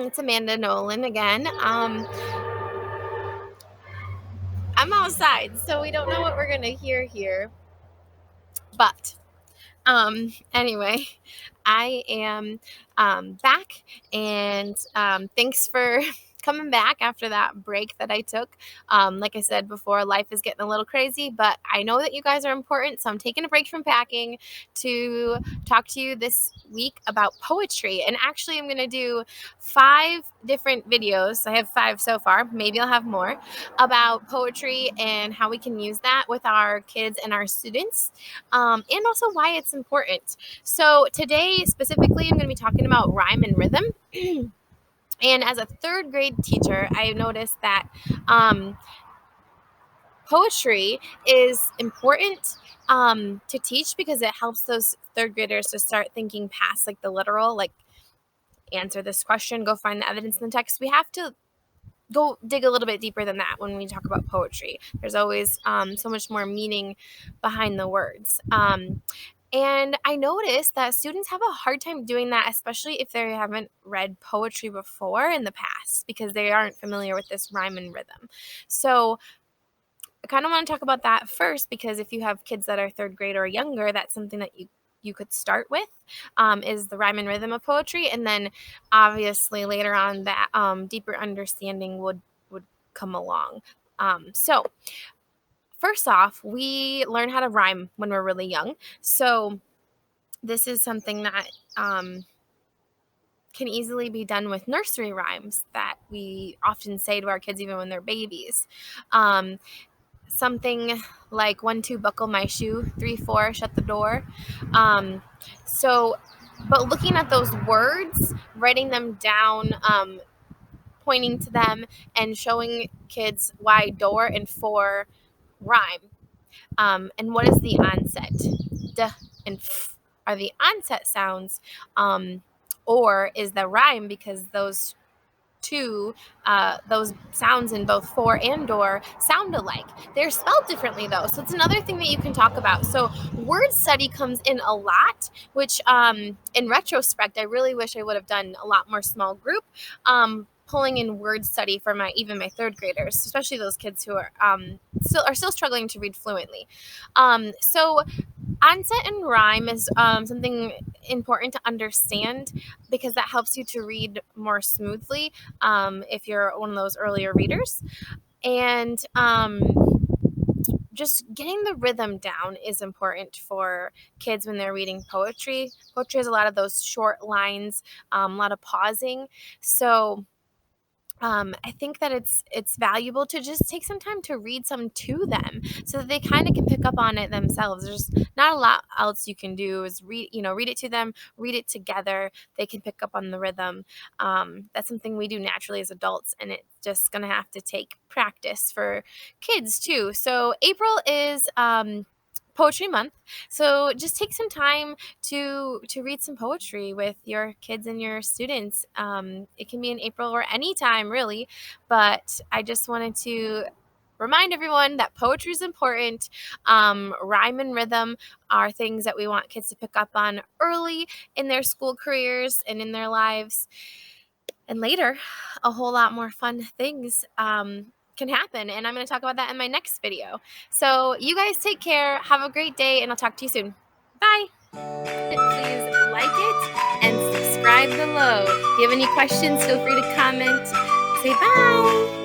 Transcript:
It's Amanda Nolan again. I'm outside, so we don't know what we're gonna hear here. But anyway, I am back, and thanks for coming back after that break that I took. Like I said before, life is getting a little crazy, but I know that you guys are important, so I'm taking a break from packing to talk to you this week about poetry. And actually, I'm going to do 5 different videos. I have 5 so far, maybe I'll have more, about poetry and how we can use that with our kids and our students, and also why it's important. So today specifically, I'm going to be talking about rhyme and rhythm. And as a 3rd grade teacher, I noticed that poetry is important to teach because it helps those 3rd graders to start thinking past like the literal, like answer this question, go find the evidence in the text. We have to go dig a little bit deeper than that when we talk about poetry. There's always so much more meaning behind the words. And I noticed that students have a hard time doing that, especially if they haven't read poetry before in the past, because they aren't familiar with this rhyme and rhythm. So I kind of want to talk about that first, because if you have kids that are 3rd grade or younger, that's something that you could start with, is the rhyme and rhythm of poetry, and then obviously later on that deeper understanding would come along. So first off, we learn how to rhyme when we're really young. So this is something that can easily be done with nursery rhymes that we often say to our kids even when they're babies. Something like 1, 2, buckle my shoe, 3, 4, shut the door. Um, so, but looking at those words, writing them down, pointing to them, and showing kids why door and for rhyme. And what is the onset? D and f are the onset sounds, or is the rhyme, because those sounds in both for and door sound alike. They're spelled differently though, so it's another thing that you can talk about. So word study comes in a lot, which in retrospect, I really wish I would have done a lot more small group. Pulling in word study for even my 3rd graders, especially those kids who are still struggling to read fluently. So onset and rhyme is something important to understand, because that helps you to read more smoothly if you're one of those earlier readers. And just getting the rhythm down is important for kids when they're reading poetry. Poetry has a lot of those short lines, a lot of pausing. So I think that it's valuable to just take some time to read some to them, so that they kind of can pick up on it themselves. There's not a lot else you can do. Is read it to them, read it together. They can pick up on the rhythm. That's something we do naturally as adults, and it's just gonna have to take practice for kids too. So April is poetry month, so just take some time to read some poetry with your kids and your students. It can be in April or any time really, but I just wanted to remind everyone that poetry is important. Rhyme and rhythm are things that we want kids to pick up on early in their school careers and in their lives, and later a whole lot more fun things can happen, and I'm going to talk about that in my next video. So you guys take care, have a great day, and I'll talk to you soon. Bye. Please like it and subscribe below. If you have any questions, feel free to comment. Say bye.